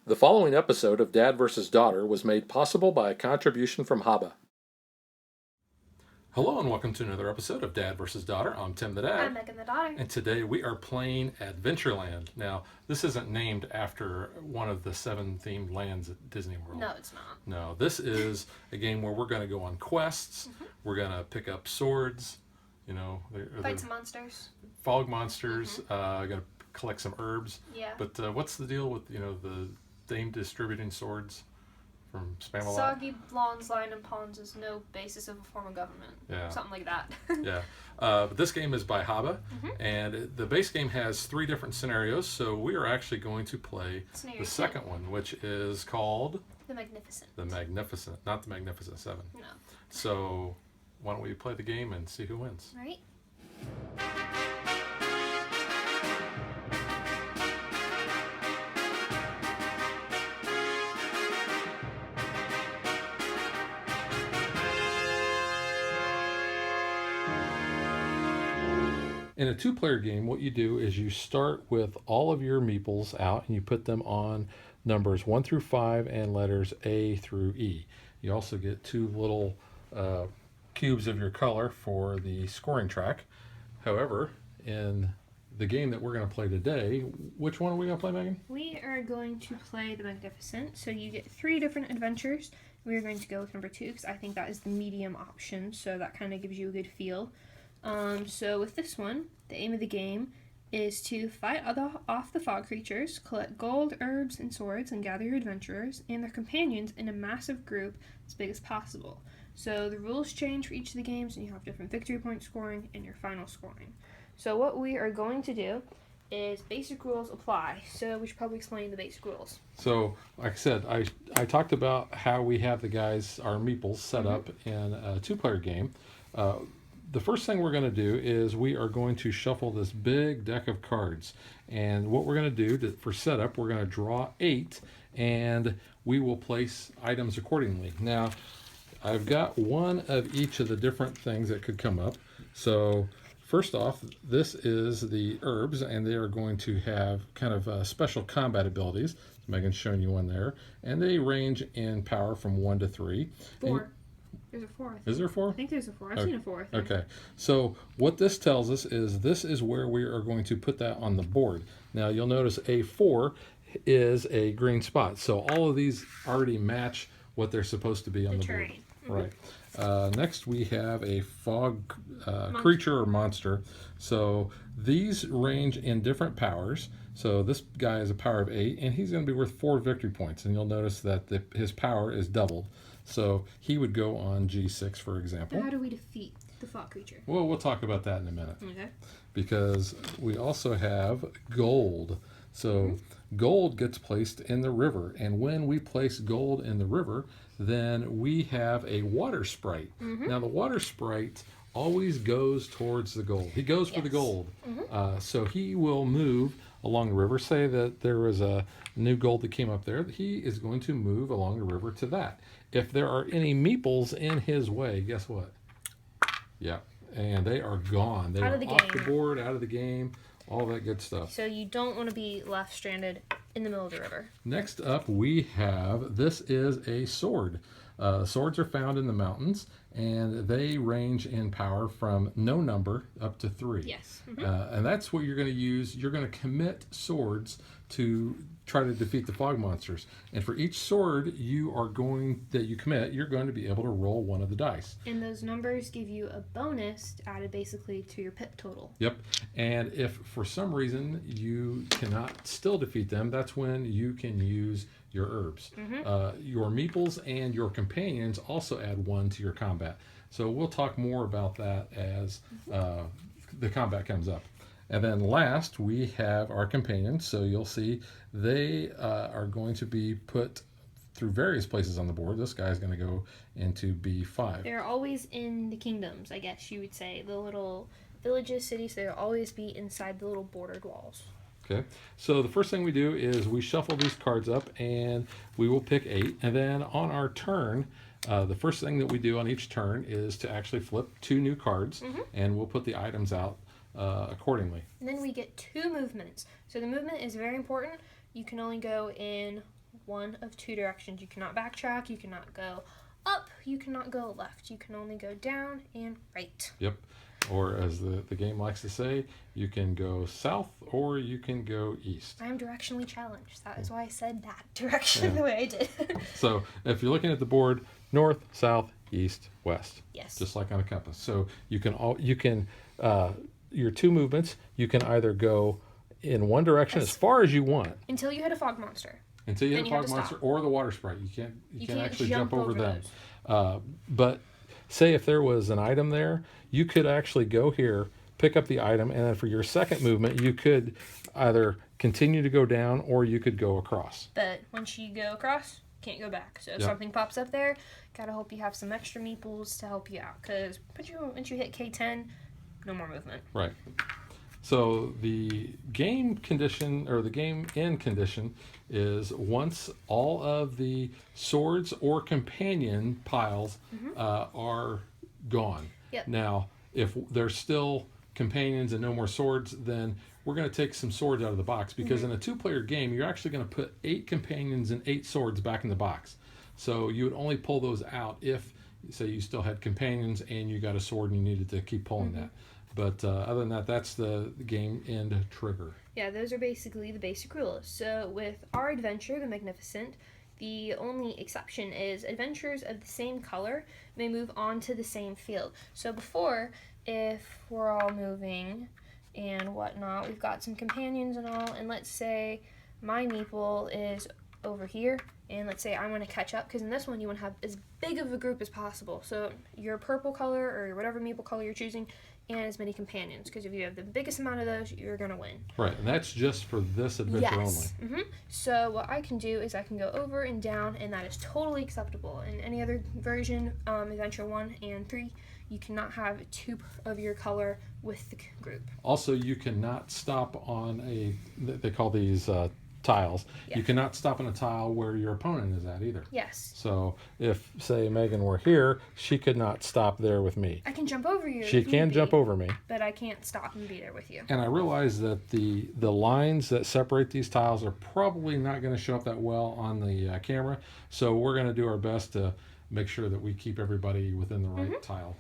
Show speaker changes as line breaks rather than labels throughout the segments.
The following episode of Dad vs. Daughter was made possible by a contribution from Haba. Hello and welcome to another episode of Dad vs. Daughter. I'm Tim the Dad.
I'm Meek the Daughter.
And today we are playing Adventureland. Now, this isn't named after one of the 7 themed lands at Disney World.
No, it's not.
No, this is a game where we're going to go on quests. We're going to pick up swords. You know,
Fight some monsters.
Fog monsters. Got to collect some herbs.
Yeah.
But what's the deal with the Dame distributing swords from Spamalot?
Soggy lawns, line, and ponds is no basis of a form of government.
Yeah.
Something like that.
Yeah. But this game is by Haba, and the base game has 3 different scenarios, so we are actually going to play the second one, which is called...
The Magnificent.
The Magnificent, not the Magnificent 7.
No.
So why don't we play the game and see who wins?
Right?
In a 2-player game, what you do is you start with all of your meeples out and you put them on numbers 1 through 5 and letters A through E. You also get 2 little cubes of your color for the scoring track. However, in the game that we're going to play today, which one are we going to play, Megan?
We are going to play the Magnificent. So you get 3 different adventures. We're going to go with number 2 because I think that is the medium option. So that kind of gives you a good feel. So with this one, the aim of the game is to fight off the fog creatures, collect gold, herbs, and swords, and gather your adventurers and their companions in a massive group as big as possible. So the rules change for each of the games, and you have different victory point scoring and your final scoring. So what we are going to do is basic rules apply. So we should probably explain the basic rules.
So, like I said, I talked about how we have the guys, our meeples, set up in a 2-player game. The first thing we're going to do is we are going to shuffle this big deck of cards. And what we're going to do for setup, we're going to draw 8, and we will place items accordingly. Now, I've got one of each of the different things that could come up. So, first off, this is the herbs, and they are going to have kind of special combat abilities. Megan's showing you one there. And they range in power from 1 to 3.
4. There's a 4.
Is there a 4?
I think there's a 4. I've seen a 4.
Okay. So what this tells us is this is where we are going to put that on the board. Now you'll notice a 4 is a green spot. So all of these already match what they're supposed to be on the board. Right. Next we have a fog creature or monster. So these range in different powers. So this guy has a power of 8, and he's going to be worth 4 victory points. And you'll notice that his power is doubled. So he would go on G6, for example.
But how do we defeat the fog creature?
Well, we'll talk about that in a minute.
Okay.
Because we also have gold. So gold gets placed in the river. And when we place gold in the river, then we have a water sprite. Now, the water sprite always goes towards the gold. He goes for the gold. So he will move along the river. Say that there was a new gold that came up there. He is going to move along the river to that. If there are any meeples in his way, guess what? Yeah, and they are gone. They are off the board, out of the game, all that good stuff.
So you don't want to be left stranded in the middle of the river.
Next up, we have, this is a sword. Swords are found in the mountains, and they range in power from no number up to 3.
Yes.
And that's what you're going to use. You're going to commit swords to try to defeat the fog monsters. And for each sword that you commit, you're going to be able to roll one of the dice.
And those numbers give you a bonus added basically to your pip total.
Yep. And if for some reason you cannot still defeat them, that's when you can use your herbs. Your meeples and your companions also add 1 to your combat. So we'll talk more about that as the combat comes up. And then last, we have our companions. So you'll see they are going to be put through various places on the board. This guy's going to go into B5.
They're always in the kingdoms, I guess you would say. The little villages, cities, they'll always be inside the little bordered walls.
Okay, so the first thing we do is we shuffle these cards up, and we will pick 8. And then on our turn, the first thing that we do on each turn is to actually flip 2 new cards, and we'll put the items out accordingly.
And then we get 2 movements. So the movement is very important. You can only go in one of two directions. You cannot backtrack, you cannot go up, you cannot go left. You can only go down and right.
Yep. Or as the game likes to say, you can go south or you can go east.
I am directionally challenged. That is why I said that direction the way I did.
So if you're looking at the board, north, south, east, west.
Yes.
Just like on a compass. So you can your two movements, you can either go in one direction as far as you want.
Until you hit a fog monster.
Until you hit
Then
a
you have
fog
to
monster
stop.
or the water sprite. You can't actually jump over them.
those.
But say if there was an item there, you could actually go here, pick up the item, and then for your second movement, you could either continue to go down or you could go across.
But once you go across, can't go back. So if
Yep.
something pops up there, gotta hope you have some extra meeples to help you out. Because once you hit K10, no more movement.
Right. So the game condition, or the game end condition, is once all of the swords or companion piles are gone.
Yep.
Now, if there's still companions and no more swords, then we're going to take some swords out of the box, because in a two-player game, you're actually going to put 8 companions and 8 swords back in the box. So you would only pull those out if, say, you still had companions and you got a sword and you needed to keep pulling that. But other than that, that's the game end trigger.
Yeah, those are basically the basic rules. So with our adventure, the Magnificent, the only exception is adventurers of the same color may move on to the same field. So before, if we're all moving and whatnot, we've got some companions and all, and let's say my meeple is over here, and let's say I want to catch up, because in this one you want to have as big of a group as possible. So your purple color or whatever meeple color you're choosing, and as many companions, because if you have the biggest amount of those, you're going to win.
Right, and that's just for this adventure only.
So what I can do is I can go over and down, and that is totally acceptable. In any other version, Adventure 1 and 3, you cannot have 2 of your color with the group.
Also, you cannot stop on they call these tiles.
Yeah.
You cannot stop on a tile where your opponent is at either.
Yes.
So if, say, Megan were here, she could not stop there with me.
I can jump over you.
She can jump over me.
But I can't stop and be there with you.
And I realize that the lines that separate these tiles are probably not going to show up that well on the camera. So we're going to do our best to make sure that we keep everybody within the right tile.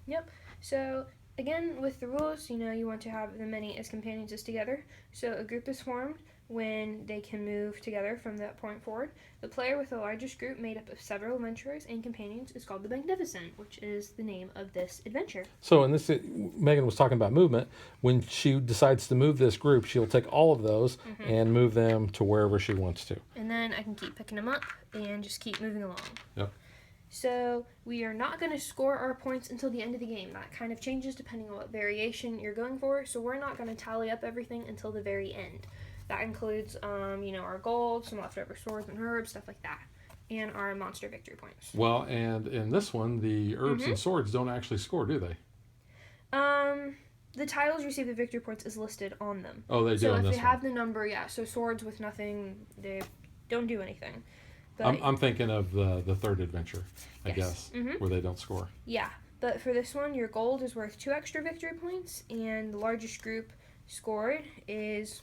Yep. So again, with the rules, you want to have as many as companions as together. So a group is formed when they can move together from that point forward. The player with the largest group, made up of several adventurers and companions, is called the Magnificent, which is the name of this adventure.
So in this, Megan was talking about movement. When she decides to move this group, she'll take all of those and move them to wherever she wants to.
And then I can keep picking them up and just keep moving along.
Yep.
So we are not going to score our points until the end of the game. That kind of changes depending on what variation you're going for. So we're not going to tally up everything until the very end. That includes, our gold, some leftover swords and herbs, stuff like that, and our monster victory points.
Well, and in this one, the herbs and swords don't actually score, do they?
The tiles you receive the victory points is listed on them.
Oh, they do
so
on
if
this
they
one.
have the number, yeah. So swords with nothing, they don't do anything. But
I'm thinking of the third adventure, I
Yes.
guess, where they don't score.
yeah, but for this one, your gold is worth 2 extra victory points, and the largest group scored is,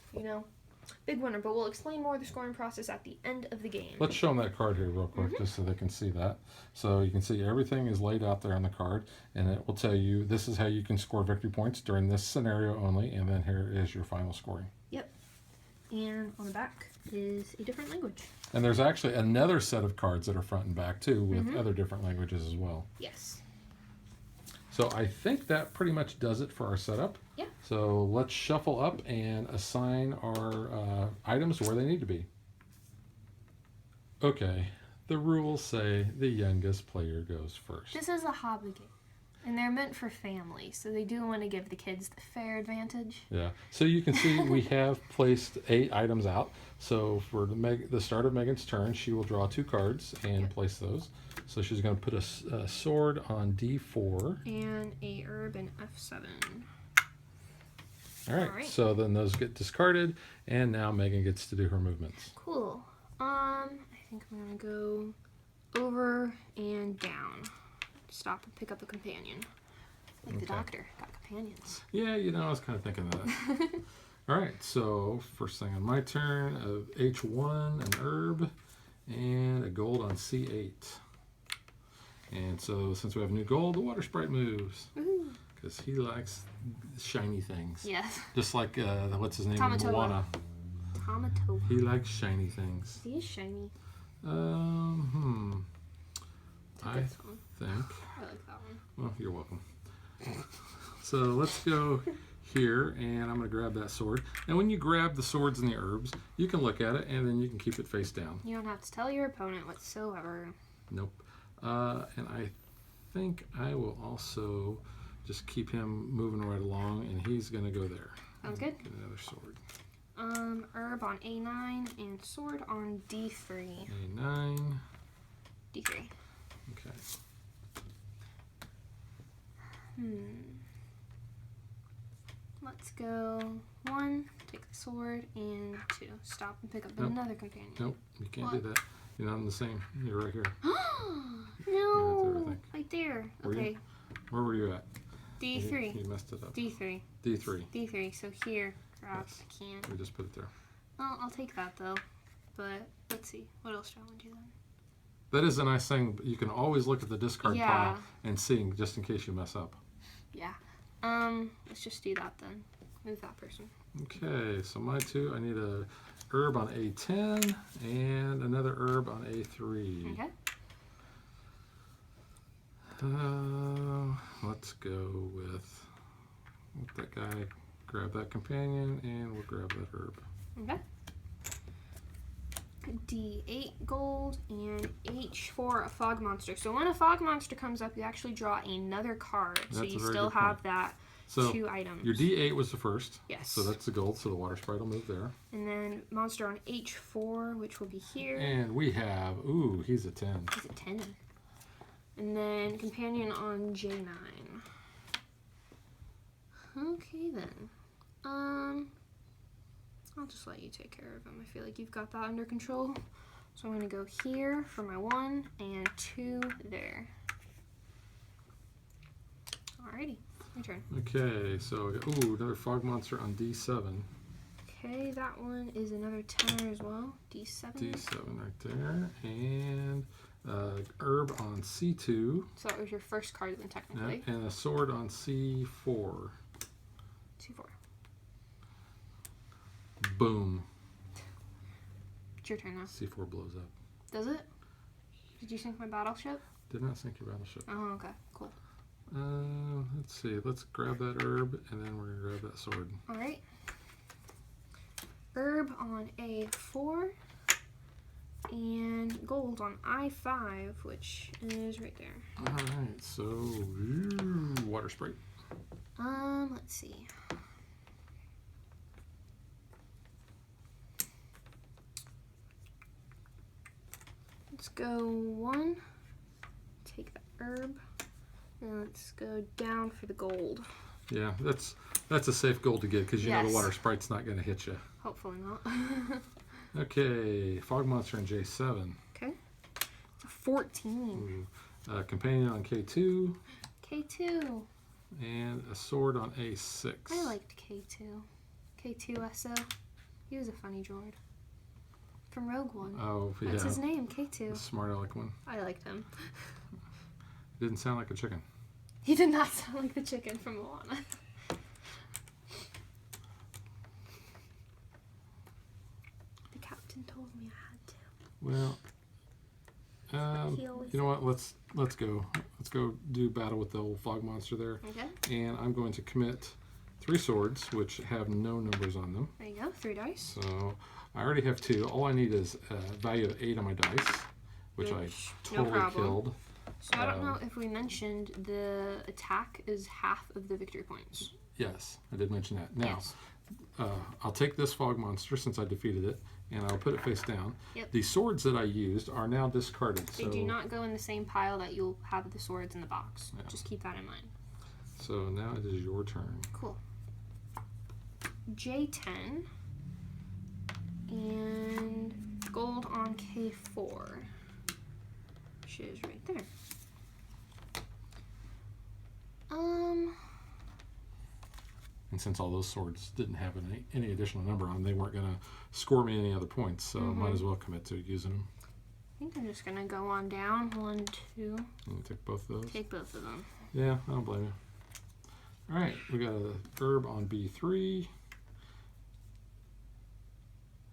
big winner. But we'll explain more of the scoring process at the end of the game.
Let's show them that card here real quick, just so they can see that. So you can see everything is laid out there on the card, and it will tell you this is how you can score victory points during this scenario only, and then here is your final scoring.
Yep. And on the back is a different language.
And there's actually another set of cards that are front and back, too, with other different languages as well.
Yes.
So I think that pretty much does it for our setup.
Yeah.
So let's shuffle up and assign our items where they need to be. Okay, the rules say the youngest player goes first.
This is a hobby game, and they're meant for families, so they do want to give the kids the fair advantage.
Yeah, so you can see we have placed 8 items out. So for the start of Megan's turn, she will draw 2 cards and place those. So she's going to put a sword on D4.
And a herb in F7.
All
All right.
So then those get discarded, and now Megan gets to do her movements.
Cool. I think I'm going to go over and down. Stop and pick up a companion. Like the
Okay.
doctor got companions.
Yeah, I was kind of thinking that. All right, so first thing on my turn, of H1, an herb, and a gold on C8. And so since we have new gold, the water sprite moves. Because he likes shiny things.
Yes.
Just like, what's his name?
Tamatoa.
Moana.
Tamatoa.
He likes shiny things.
He is shiny.
I
This one.
think.
I like that one.
Well, you're welcome. So let's go here, and I'm going to grab that sword. And when you grab the swords and the herbs, you can look at it, and then you can keep it face down.
You don't have to tell your opponent whatsoever.
Nope. And I think I will also just keep him moving right along, and he's going to go there.
Sounds good.
Get another sword.
Herb on A9 and sword on D3.
A9.
D3.
Okay.
Let's go 1, take the sword, and 2. Stop and pick up
Nope.
another companion.
Nope, you can't
What?
do that. You're not in the same. You're right here.
No!
think.
Right there.
Were you?
Okay.
Where were you at?
D3.
You messed it up.
D3.
D3.
D3. So here. Grab.
Yes.
I can't.
We just put it there.
Well, I'll take that though. But let's see. What else do I want to do then?
That is a nice thing. You can always look at the discard
Yeah.
pile and see, just in case you mess up.
Yeah. Let's just do that then. Move that person.
Okay, so my two, I need a herb on A10 and another herb on A3.
Okay.
Let's go with that guy. Grab that companion, and we'll grab that herb.
Okay. D8 gold and H4 a fog monster. So when a fog monster comes up, you actually draw another card. So
That's
you
a very
still
good point.
have that
So
2 items.
your D8 was the first.
Yes.
So that's the gold, so the water sprite will move there.
And then monster on H4, which will be here.
And we have, ooh, he's a 10.
He's a 10. And then companion on J9. Okay then. I'll just let you take care of him. I feel like you've got that under control. So I'm going to go here for my 1 and 2 there. Alrighty, your turn.
Okay, so, ooh, another fog monster on D7.
Okay, that one is another 10 as well. D7.
D7 right there. And herb on C2.
So that was your first card then technically.
And a sword on C4.
2-4.
Boom.
It's your turn now.
C4 blows up.
Does it? Did you sink my battleship?
Did not sink your battleship.
Oh, okay. Cool.
Let's see. Let's grab that herb, and then we're going to grab that sword.
Alright. Herb on A4. And gold on I5, which is right there.
Alright, so water sprite.
Let's see. Let's go 1. Take the herb. And let's go down for the gold.
Yeah, that's a safe goal to get because you know the
Yes.
water sprite's not going to hit you.
Hopefully not.
Okay, fog monster in J7.
Okay. It's a 14.
Ooh. Companion on K2
K2.
and a sword on A6.
I liked K2. K2SO. He was a funny droid. From Rogue One.
Oh, yeah.
That's his name,
The
K2.
smart aleck one.
I liked him.
Didn't sound like a chicken.
He did not sound like the chicken from Moana. The captain told me I had to.
Well,
He always
you know what? Let's go. Let's go do battle with the old fog monster there.
Okay,
And I'm going to commit 3 swords, which have no numbers on them.
there you go. 3 dice.
So I already have 2. All I need is a value of 8 on my dice, which I
No
totally
problem.
killed.
So I don't know if we mentioned the attack is half of the victory points.
Yes, I did mention that. Now,
Yes.
I'll take this fog monster since I defeated it, and I'll put it face down.
Yep.
The swords that I used are now discarded.
They
so,
do not go in the same pile that you'll have the swords in the box.
Yeah.
Just keep that in mind.
So now it is your turn.
Cool. J10 and gold on K4, which is right there.
And since all those swords didn't have any additional number on them, they weren't going to score me any other points, so might as well commit to using them.
think I'm just gonna go on down. 1, 2.
You take both of those?
Take both of them.
Yeah, I don't blame you. Alright, we got a herb on B3.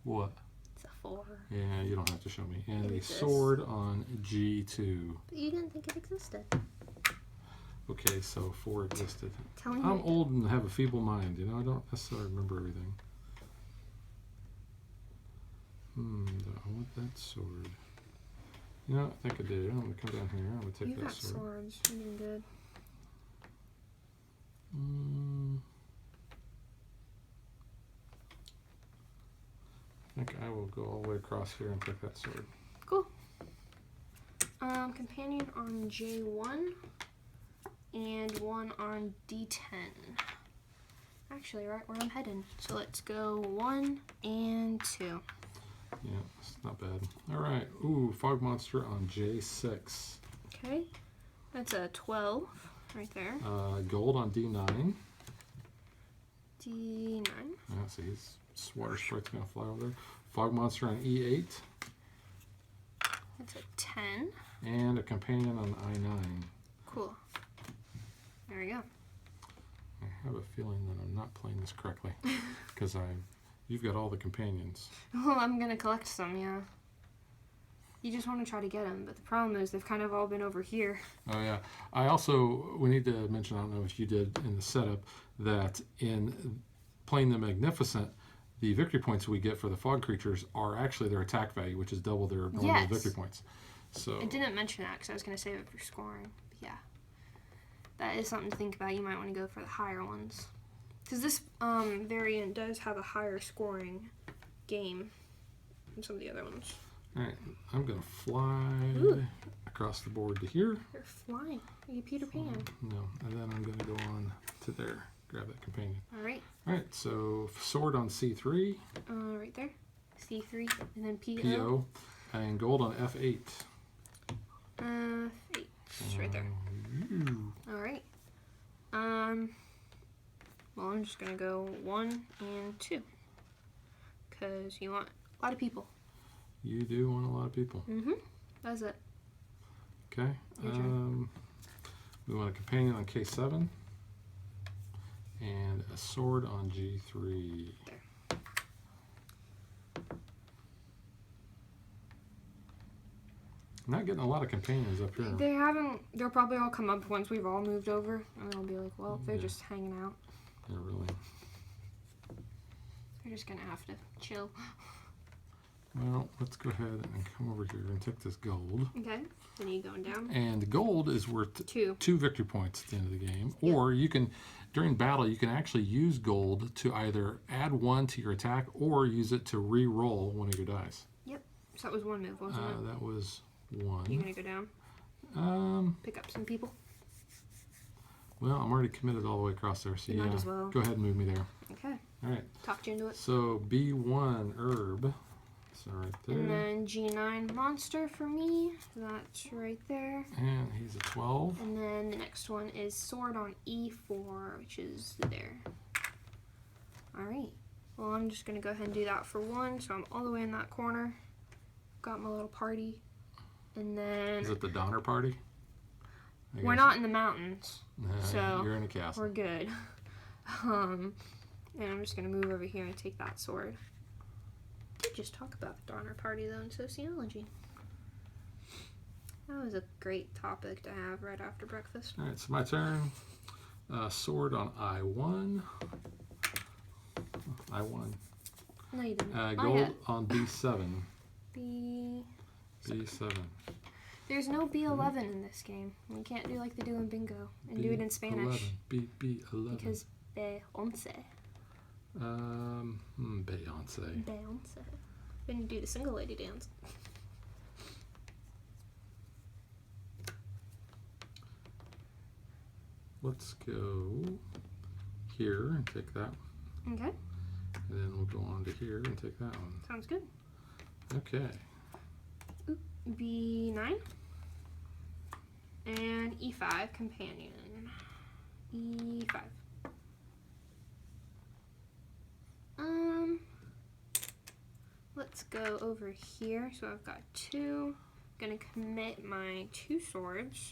What?
It's a 4.
Yeah, you don't have to show me. And
It
a
exists.
sword on G2.
But you didn't think it existed.
Okay, so 4 existed.
Telling
I'm
you.
old and have a feeble mind, you know, I don't necessarily remember everything. Do I want that sword? You know, I think I do. I'm gonna come down here. I'm gonna take
You
that
got
sword.
swords. You're doing good.
I think I will go all the way across here and take that sword.
Cool. Companion on J1 and 1 on D10. Actually, right where I'm heading. So let's go 1 and 2.
Yeah, it's not bad. All right. Ooh, fog monster on J6.
Okay. That's a 12 right there.
Gold on D9.
D9.
Yeah, see, his water sprite's gonna fly over there. Fog monster on E8.
That's a 10.
And a companion on I9.
Cool. There we go.
I have a feeling that I'm not playing this correctly because you've got all the companions.
Well, I'm gonna collect some, yeah. You just want to try to get them, but the problem is they've kind of all been over here.
Oh yeah. We need to mention, I don't know if you did in the setup, that in playing the Magnificent, the victory points we get for the fog creatures are actually their attack value, which is double their normal
Yes.
victory points. So
I didn't mention that because I was going to save it for scoring. But yeah, that is something to think about. You might want to go for the higher ones. Because this variant does have a higher scoring game than some of the other ones.
Alright, I'm going to fly
Ooh.
across the board to here.
You're flying. Are you Peter Pan?
No, and then I'm going to go on to there. Grab that companion.
Alright.
Alright, so sword on C3.
Right there. C3. And then PO.
PO. And gold on F8.
8. It's right there. Alright. Well, I'm just going to go 1 and 2. Because you want a lot of people.
You do want a lot of people.
Mm-hmm. That's it.
Okay.
Your turn.
We want a companion on K7. And a sword on G3.
There.
Not getting a lot of companions up here.
They haven't. They'll probably all come up once we've all moved over, and they'll be like, "Well, they're
Yeah.
just hanging out.
Yeah, really.
They're just gonna have to chill."
Well, let's go ahead and come over here and take this gold.
Okay. Then you going down?
And gold is worth
2.
2 victory points at the end of the game.
Yep.
Or you can, during battle, you can actually use gold to either add 1 to your attack or use it to re-roll one of your dice.
Yep. So that was 1 move, wasn't it?
That was 1.
You gonna go down? Pick up some people.
Well, I'm already committed all the way across there, so
You
yeah.
might as well.
Go ahead and move me there.
Okay.
All right.
Talked you into it.
So B1 herb. So right there.
And then G9 monster for me. That's right there.
And he's a 12.
And then the next one is sword on E4, which is there. Alright. Well, I'm just going to go ahead and do that for 1. So I'm all the way in that corner. Got my little party. And then
Is it the Donner Party?
we're not in the mountains.
Nah,
so
you're in a castle.
We're good. And I'm just going to move over here and take that sword. Did just talk about the Donner Party, though, in sociology. That was a great topic to have right after breakfast.
All right, so my turn. Sword on I1. I1.
No, you didn't. Not
Gold
yet.
on B7.
B7.
B7.
There's no B11 in this game. You can't do like they do in bingo and do it in Spanish.
B11.
Because B11.
Beyonce.
Beyonce. Then you do the single lady dance.
Let's go here and take that one.
Okay.
And then we'll go on to here and take that one.
Sounds good.
Okay.
B9. And E5 companion. E5. Let's go over here. So I've got 2, Gonna commit my 2 swords.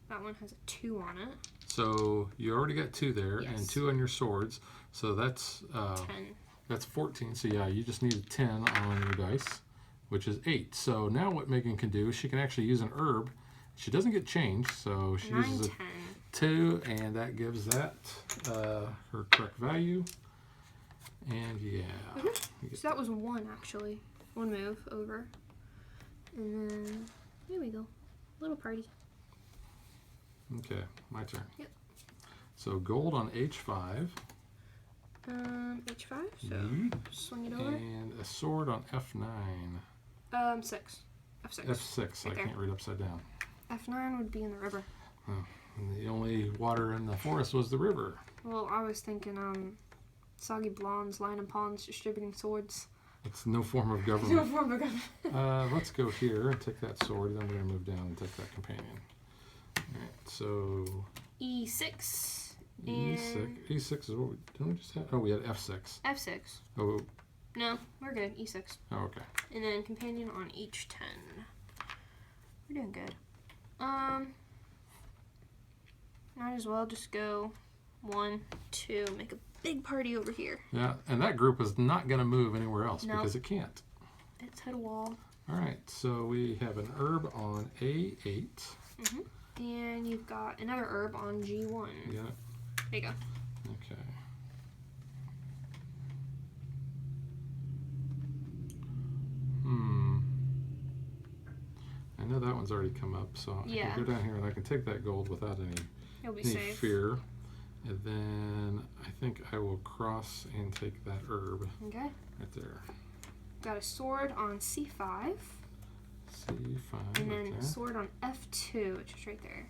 That one has a 2 on it.
So you already got 2 there,
Yes.
and 2 on your swords. So that's
10.
That's 14. So yeah, you just need a 10 on your dice, which is 8. So now what Megan can do is she can actually use an herb. She doesn't get changed, so she
9,
uses a
10.
2, and that gives that her correct value. And yeah.
Okay. So that was 1 actually. 1 move over. And then, there we go. Little party.
Okay, my turn.
Yep.
So gold on H5.
H5, so
Yeet.
swing it over.
And a sword on F9.
6. F6.
F6,
Right
I
there.
can't read upside down.
F9 would be in the river.
And the only water in the forest was the river.
Well, I was thinking, soggy blondes lying in ponds distributing swords.
It's no form of
No
government.
form of government.
Let's go here and take that sword, then we're going to move down and take that companion. Alright, so
E6.
E6. E6 is what we didn't we just have? Oh, we had F6.
F6.
Oh,
No, we're good. E6.
oh okay.
And then companion on each 10. We're doing good. Might as well just go 1, 2, make a big party over here.
Yeah, and that group is not going to move anywhere else
No.
because it can't.
Let's hit a wall.
Alright, so we have an herb on A8.
And you've got another herb on G1.
You got it?
There you go.
Okay. I know that one's already come up, so I
Yeah.
can go down here and I can take that gold without any
You'll be
any
safe.
fear. And then I think I will cross and take that herb
Okay.
right there.
Got a sword on C5.
C5.
And then
okay.
a sword on F2, which is right there.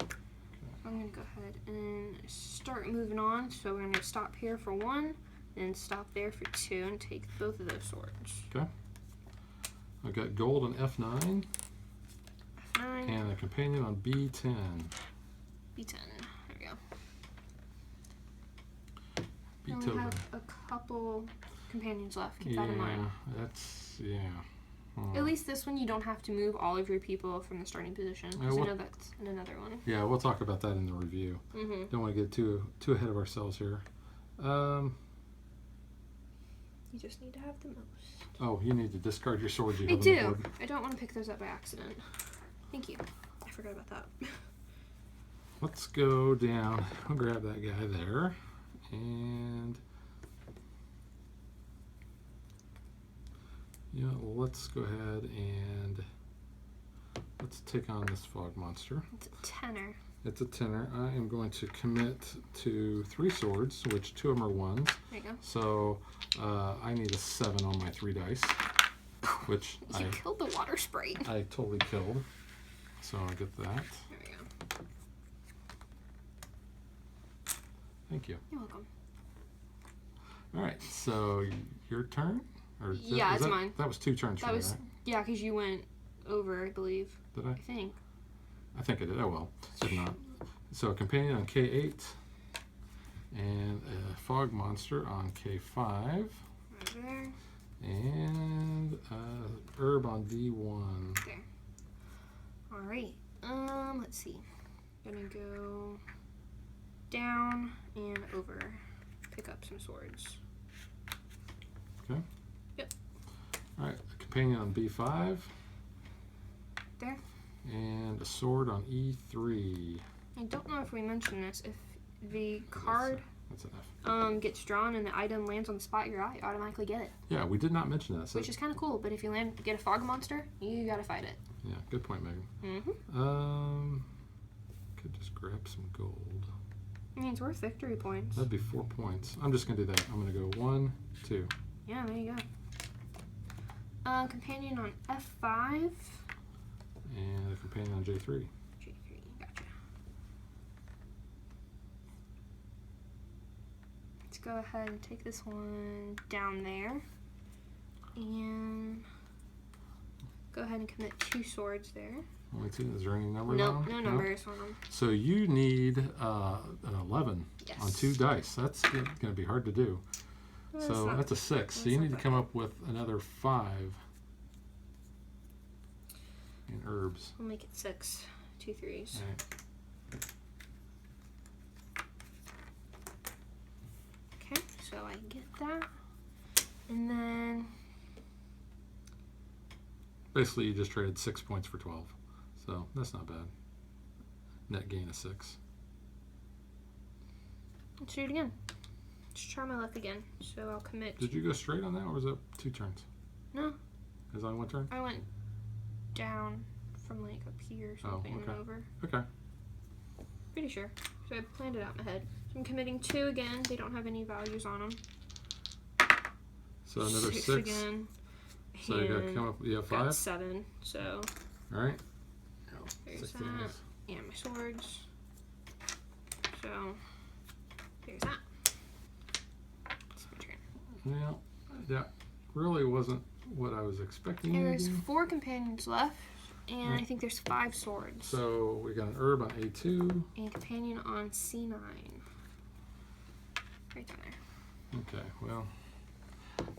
I'm going to go ahead and start moving on. So we're going to stop here for 1, then stop there for 2, and take both of those swords.
I've got gold on F9
F9,
and a companion on B10.
B10. There we go. We
Beethoven.
only have a couple companions left. Keep that in mind.
That's, yeah.
At least this one you don't have to move all of your people from the starting position. Because I know that's in another one.
Yeah, we'll talk about that in the review. Don't want to get too ahead of ourselves here.
You just need to have the most.
Oh, you need to discard your sword you
I
have on the
do.
board.
I don't want to pick those up by accident. Thank you. I forgot about that.
Let's go down. I'll grab that guy there. And yeah, let's go ahead and let's take on this fog monster.
It's a tenor.
It's a tenor. I am going to commit to 3 swords, which 2 of them are 1s.
There you go.
So I need a 7 on my 3 dice, which
You killed the water sprite.
I totally killed. So I'll get that.
There we go.
Thank you.
You're welcome.
All right, so your turn? Or is
Yeah, it's
that,
mine.
That was 2 turns for
That
me,
was,
right?
yeah, because you went over, I believe.
Did
I
I?
think.
I think I did. Oh well, if not. So a companion on K8 and a fog monster on K5
Right there.
and herb on D1.
There. Alright. Let's see. Gonna go down and over. Pick up some swords.
Okay.
Yep.
All right, a companion on B5
There.
and a sword on E3.
I don't know if we mentioned this. If the card
That's enough.
gets drawn and the item lands on the spot you're at, you automatically get it.
Yeah, we did not mention that. So
Which is kind of cool, but if you get a fog monster, you gotta fight it.
yeah, good point, Megan.
Mm-hmm.
Could just grab some gold.
I mean, it's worth victory points.
That'd be 4 points. I'm just gonna do that. I'm gonna go 1, 2.
Yeah, there you go. Companion on F5.
And a companion on J3.
G3, gotcha. Let's go ahead and take this one down there. And go ahead and commit 2 swords there.
Only 2. Is there any numbers
Nope,
on them?
no numbers on them.
So you need an 11
Yes.
on 2 dice. That's going to be hard to do. So that's a 6. So you
not
need to
that
come
bad.
up with another 5 in herbs.
We'll make it 6. 2 3s.
All right.
Okay, so I get that. And then
Basically, you just traded 6 points for 12. So that's not bad. Net gain of 6.
let's do it again. Let's try my luck again. So I'll commit.
Did you go straight on that, or was it 2 turns?
No,
Is that 1 turn?
I went down from like up here or something and
okay.
over.
Okay.
Pretty sure. So I planned it out in my head. So I'm committing 2 again. They don't have any values on them.
So another 6.
Again.
So you got to come up. You have 5.
Got 7. So
All right.
there's
16
that.
is-
And my swords. So there's that. It's my turn.
Well, that really wasn't what I was expecting.
And
you to
there's
do.
4 companions left. And
Right.
I think there's 5 swords.
So we got an herb on A2.
And companion on C9. Right down there.
Okay. Well,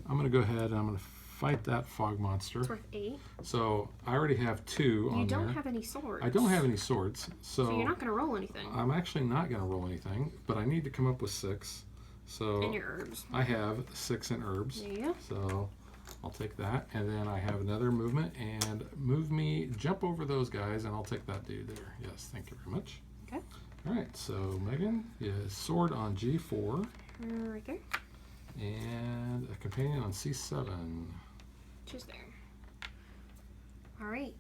I'm gonna go ahead and I'm gonna fight that fog monster.
It's worth 8.
So I already have 2 on
You don't
there.
have any swords.
I don't have any swords,
So you're not going to roll anything.
I'm actually not going to roll anything, but I need to come up with 6. So
And your herbs.
I have 6 in herbs.
There you go.
So I'll take that, and then I have another movement, and jump over those guys, and I'll take that dude there. Yes, thank you very much.
Okay.
All right, so Megan is sword on G4,
Right there.
and a companion on C7.
Just there. All right.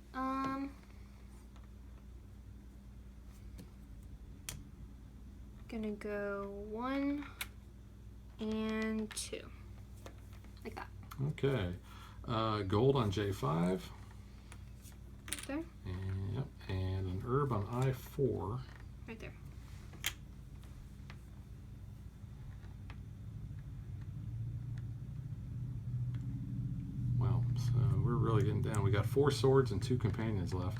Gonna go 1 and 2. Like that.
Okay, gold on J5,
Right there.
and, yep, and an herb on I4.
Right there.
Wow, so we're really getting down. We got 4 swords and 2 companions left.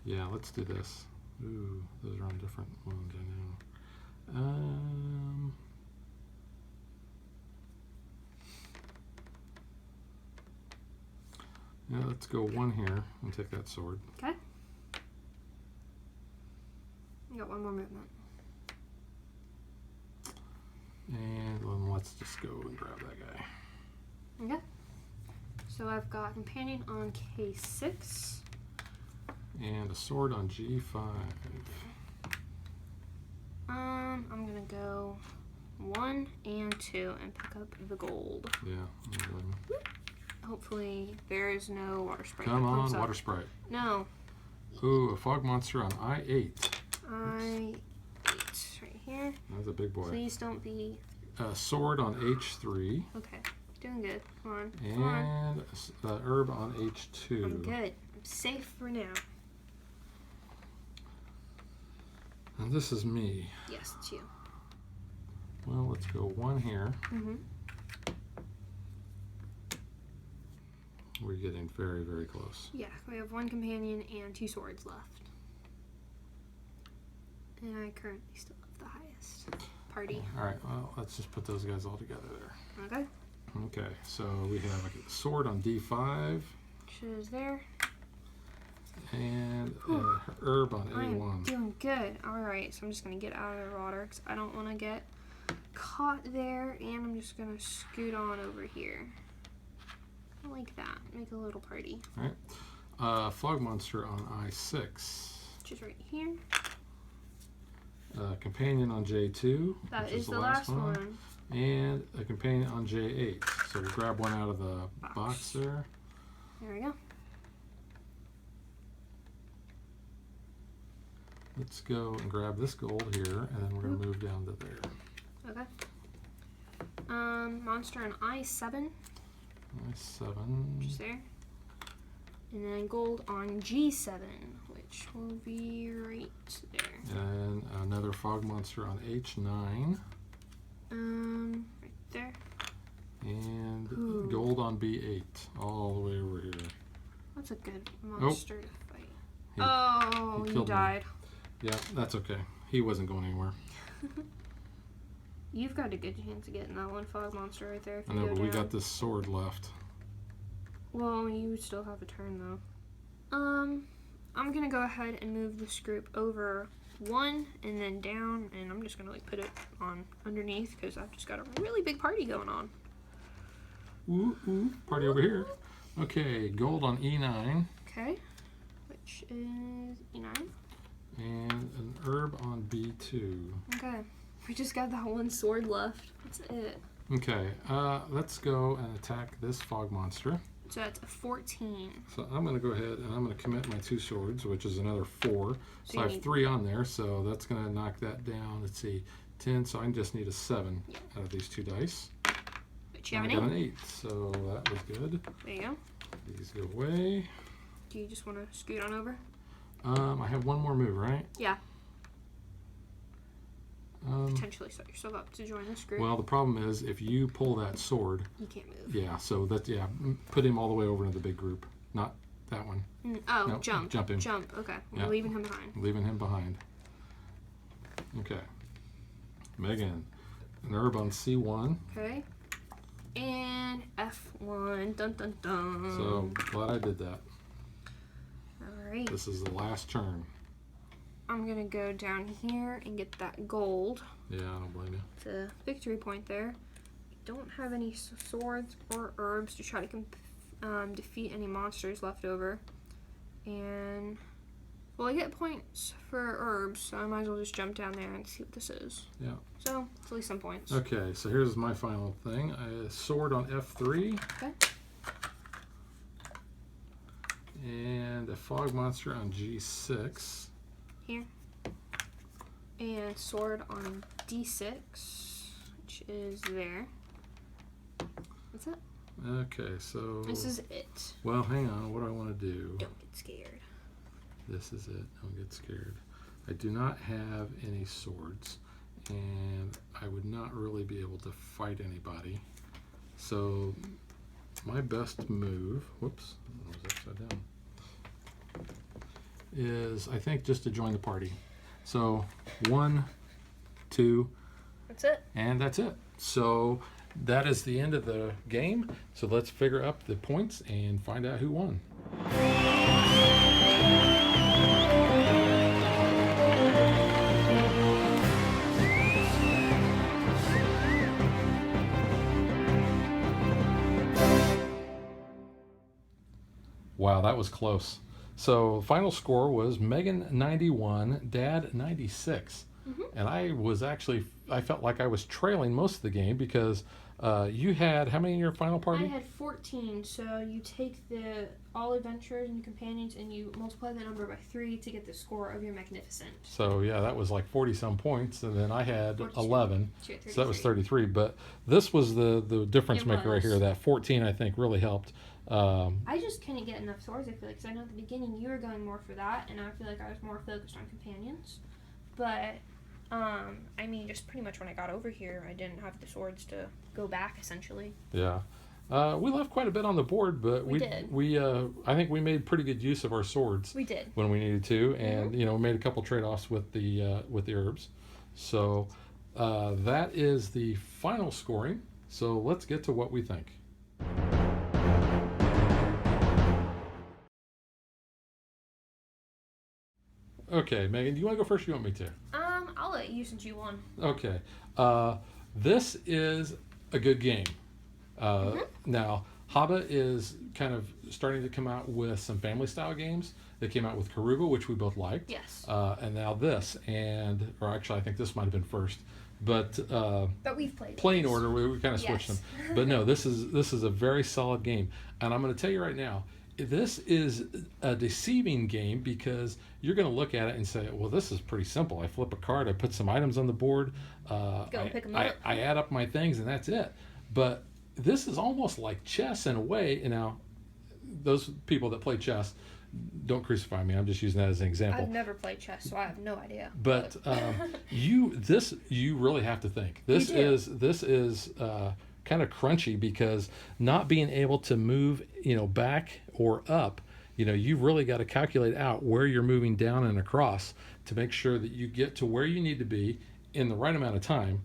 Yeah, let's do this. Ooh, those are on different ones, I know. Yeah, let's go 1 here and take that sword.
Okay. You got 1 more movement.
And then let's just go and grab that guy.
Okay. So I've got companion on K6.
And a sword on G5.
I'm gonna go 1 and 2 and pick up the gold.
Yeah. I'm good.
Hopefully there is no water sprite.
Come
that
on,
pops up.
water sprite.
No.
Ooh, a fog monster on I8.
I8 right here.
That's a big boy.
Please don't be.
A sword on H3.
Okay. Doing good. Come on. Come on.
And the herb on H2.
I'm good. I'm safe for now.
And this is me.
Yes, it's you.
Well, let's go 1 here.
Mm-hmm.
We're getting very, very close.
Yeah, we have 1 companion and 2 swords left. And I currently still have the highest party.
All right, well, let's just put those guys all together there.
Okay.
Okay, so we have a sword on D5
Which is there.
and a herb on
I'm
A1.
doing good. Alright, so I'm just going to get out of the water because I don't want to get caught there. And I'm just going to scoot on over here. Like that. Make a little party.
All right, fog monster on I6.
Which is right here.
Companion on J2.
That
which
is the last one.
And a companion on J8. So we'll grab one out of the box there.
There we go.
Let's go and grab this gold here, and then we're going to move down to there.
Okay. Monster on I7.
I7.
Which is there. And then gold on G7, which will be right there.
And another fog monster on H9.
Right there.
And
Ooh.
gold on B8, all the way over here.
That's a good monster to fight.
He-
Oh,
he
you
killed me.
died.
Yeah, that's okay. He wasn't going anywhere.
You've got a good chance of getting that one fog monster right there. If
I
you
know,
go
but we
down.
got this sword left.
Well, you still have a turn though. I'm gonna go ahead and move this group over 1 and then down, and I'm just gonna like put it on underneath because I've just got a really big party going on.
Ooh, ooh, party over here. Okay, gold on E9.
Okay, which is E9.
And an herb on B2.
Okay, we just got that one sword left. That's it.
Okay, let's go and attack this fog monster.
So that's a 14.
So I'm going to go ahead and I'm going to commit my 2 swords, which is another 4. So I have 3 on there, so that's going to knock that down. Let's see, 10. So I just need a 7 out of these 2 dice.
But you have
I got an 8, so that was good.
There you go.
These go away.
Do you just want to scoot on over?
I have one more move, right?
Yeah. Potentially set yourself up to join this group.
Well, the problem is if you pull that sword,
you can't move.
yeah. So put him all the way over into the big group, not that one. Nope,
jump
him.
Jump. Okay, we're
Yeah.
leaving him behind.
Leaving him behind. Okay. Megan, an herb on C1.
Okay. And F1. Dun dun dun.
So glad I did that.
All right.
This is the last turn.
I'm gonna go down here and get that gold.
Yeah, I don't blame you.
It's a victory point there. I don't have any swords or herbs to try to defeat any monsters left over. And, well, I get points for herbs, so I might as well just jump down there and see what this is.
Yeah.
So, it's at least some points.
Okay, so here's my final thing. A sword on F3.
Okay.
And a fog monster on G6.
Here. And sword on D6, which is there. What's that?
Okay, so...
This is it.
Well, hang on. What do I want to do?
Don't get scared.
This is it. Don't get scared. I do not have any swords, and I would not really be able to fight anybody. So my best move, whoops, I was upside down, is I think just to join the party. So 1, 2,
That's it.
and that's it. So that is the end of the game. So let's figure up the points and find out who won. Wow, that was close. So final score was Megan 91, Dad 96. And I felt like I was trailing most of the game because you had, how many in your final party?
I had 14, so you take the all adventurers and your companions and you multiply the number by 3 to get the score of your magnificent.
So yeah, that was like 40 some points, and then I had
42.
11,
So, you're at
so that was
33.
33. But this was the difference
It
maker right
was.
here. That 14 I think really helped.
I just couldn't get enough swords, I feel like, because I know at the beginning you were going more for that, and I feel like I was more focused on companions. But, I mean, just pretty much when I got over here, I didn't have the swords to go back, essentially.
Yeah. We left quite a bit on the board, but
We did.
I think we made pretty good use of our swords
We did.
when we needed to, and we made a couple trade-offs with the herbs. So that is the final scoring. So let's get to what we think. Okay, Megan, do you want to go first or you want me to?
I'll let you since you won.
Okay. This is a good game. Now, Haba is kind of starting to come out with some family-style games. They came out with Karuga, which we both liked.
Yes.
And now this, or actually, I think this might have been first. But
we've played
playing
those.
order, we kind of switched
Yes.
them. But no, this is a very solid game. And I'm going to tell you right now, this is a deceiving game because you're going to look at it and say, well, this is pretty simple. I flip a card, I put some items on the board,
Go and pick 'em up.
I add up my things, and that's it. But this is almost like chess in a way. And now, those people that play chess, don't crucify me. I'm just using that as an example.
I've never played chess, so I have no idea.
But you really have to think. This
You do.
is kind of crunchy because not being able to move, back or up, you've really got to calculate out where you're moving down and across to make sure that you get to where you need to be in the right amount of time,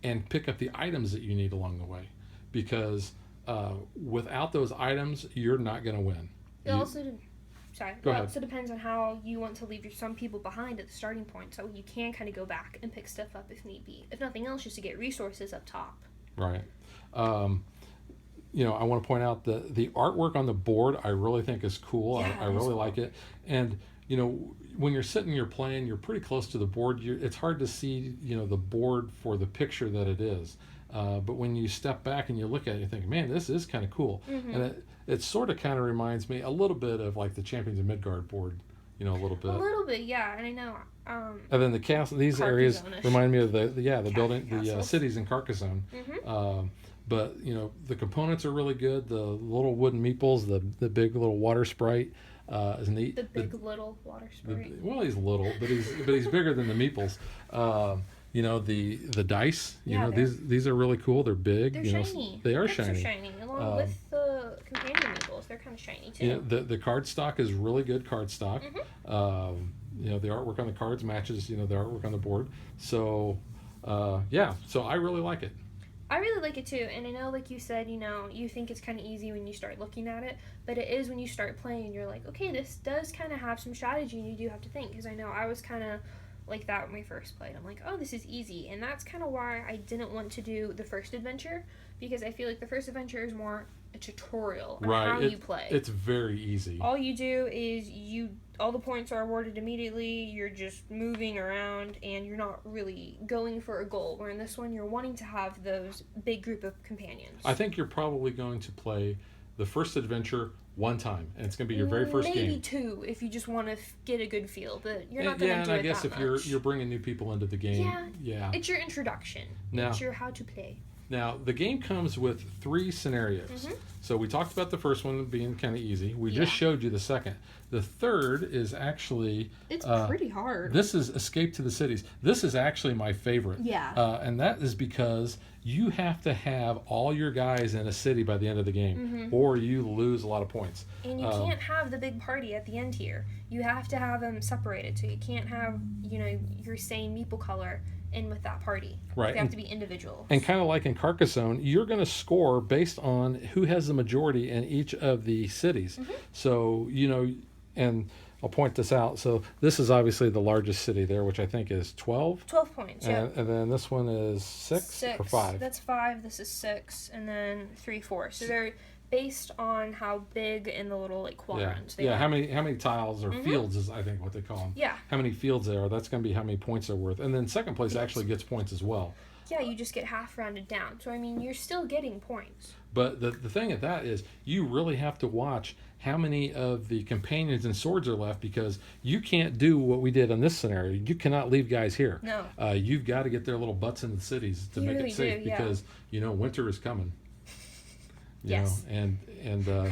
and pick up the items that you need along the way. Because without those items, you're not going to win.
It also Sorry.
Go
It
ahead.
also depends on how you want to leave some people behind at the starting point, so you can kind of go back and pick stuff up if need be. If nothing else, just to get resources up top.
Right. I want to point out the artwork on the board I really think is cool.
Yeah,
I
it is
really
cool.
like it. And, when you're sitting, you're playing, you're pretty close to the board. It's hard to see, the board for the picture that it is. But when you step back and you look at it, you think, man, this is kind of cool.
Mm-hmm.
And it sort of kind of reminds me a little bit of like the Champions of Midgard board, a little bit.
A little bit, yeah, and I know.
And then the castle, these areas
Carcassonne-ish.
remind me of the building, the
Castles.
cities in Carcassonne.
Mm-hmm.
But the components are really good. The little wooden meeples, the big little water sprite is neat.
The big little water sprite.
Well, he's little, but he's bigger than the meeples. The dice.
Yeah,
These are really cool. They're big.
They're shiny.
They are
Extra
shiny.
along with the companion meeples. They're kind of shiny too.
The card stock is really good card stock.
Mm-hmm.
The artwork on the cards matches the artwork on the board. So so I really like it.
I really like it too, and I know, like you said, you think it's kind of easy when you start looking at it, but it is when you start playing, you're like, okay, this does kind of have some strategy, and you do have to think, because I know I was kind of like that when we first played. I'm like, oh, this is easy, and that's kind of why I didn't want to do the first adventure, because I feel like the first adventure is more a tutorial on how you play.
It's very easy.
All you do is all the points are awarded immediately, you're just moving around, and you're not really going for a goal, where in this one, you're wanting to have those big group of companions.
I think you're probably going to play the first adventure one time, and it's going to be your very first game.
Maybe two, if you just want to get a good feel, but you're not going to do it that much.
Yeah, and I guess if you're bringing new people into the game,
it's your introduction. It's your how to play.
Now, the game comes with 3 scenarios.
Mm-hmm.
So we talked about the first one being kind of easy. We just showed you the second. The third is actually...
It's pretty hard.
This is Escape to the Cities. This is actually my favorite.
Yeah.
And that is because you have to have all your guys in a city by the end of the game, or you lose a lot of points.
And you can't have the big party at the end here. You have to have them separated. So you can't have, your same meeple color in with that party.
Right.
They have to be individual.
And kind of like in Carcassonne, you're going to score based on who has the majority in each of the cities. So, and I'll point this out. So this is obviously the largest city there, which I think is 12.
12 points, yeah.
And then this one is 6 or 5?
That's 5, this is 6, and then 3, 4. So they're based on how big in the little quadrants they are.
How many tiles or fields is I think what they call them.
Yeah.
How many fields there are, that's going to be how many points they're worth. And then second place actually gets points as well.
Yeah, you just get half rounded down. So, you're still getting points.
But the thing at that is you really have to watch how many of the companions and swords are left, because you can't do what we did in this scenario. You cannot leave guys here.
No.
You've got to get their little butts in the cities to make it safe, because, winter is coming.
Yes.
And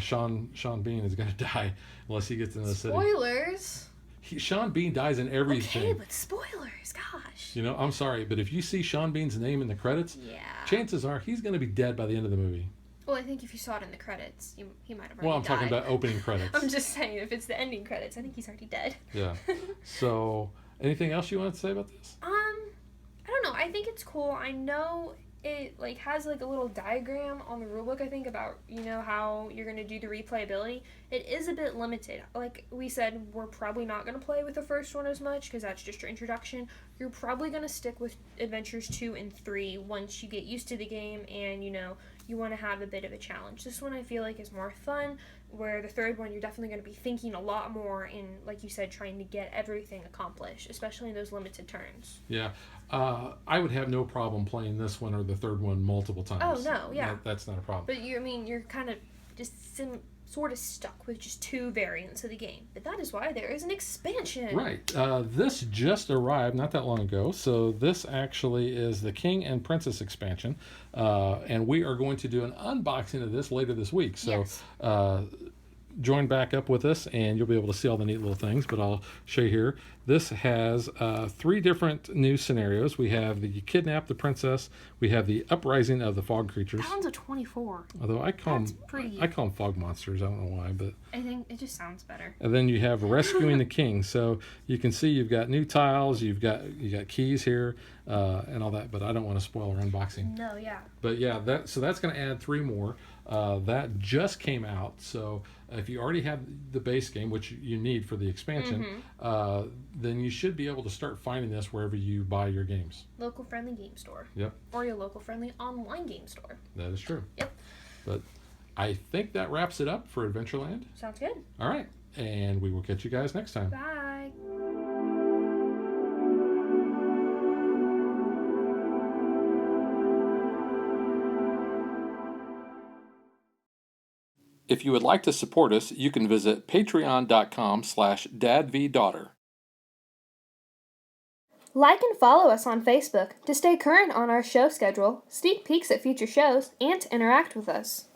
Sean Bean is going to die unless he gets in the city.
Spoilers.
Sean Bean dies in everything.
Okay, but spoilers, gosh.
I'm sorry, but if you see Sean Bean's name in the credits, chances are he's going to be dead by the end of the movie.
Well, I think if you saw it in the credits, he might have already died.
Well, I'm talking about opening credits.
I'm just saying, if it's the ending credits, I think he's already dead.
Yeah. So, anything else you want to say about this?
I don't know. I think it's cool. I know it has a little diagram on the rulebook, I think, about how you're going to do the replayability. It is a bit limited. Like we said, we're probably not going to play with the first one as much, because that's just your introduction. You're probably going to stick with adventures 2 and 3 once you get used to the game, and you want to have a bit of a challenge. This one I feel like is more fun, where the third one you're definitely going to be thinking a lot more in, like you said, trying to get everything accomplished, especially in those limited turns.
Yeah. I would have no problem playing this one or the third one multiple times.
Oh, no, yeah.
That's not a problem.
But you're kind of just sort of stuck with just 2 variants of the game. But that is why there is an expansion.
Right. This just arrived not that long ago. So this actually is the King and Princess expansion. And we are going to do an unboxing of this later this week. So join back up with us, and you'll be able to see all the neat little things. But I'll show you here. This has 3 different new scenarios. We have the Kidnap the Princess. We have the Uprising of the Fog Creatures.
That one's a 24.
Although I call
pretty.
them fog monsters. I don't know why, but
I think it just sounds better.
And then you have Rescuing the King. So you can see you've got new tiles. You've got keys here. and all that. But I don't want to spoil our unboxing.
No, yeah.
But yeah, that's going to add 3 more. That just came out, so if you already have the base game, which you need for the expansion, then you should be able to start finding this wherever you buy your games.
Local friendly game store.
Yep.
Or your local friendly online game store.
That is true.
Yep.
But I think that wraps it up for Adventureland.
Sounds good.
All right, and we will catch you guys next time.
Bye.
If you would like to support us, you can visit patreon.com/dadvdaughter.
Like and follow us on Facebook to stay current on our show schedule, sneak peeks at future shows, and to interact with us.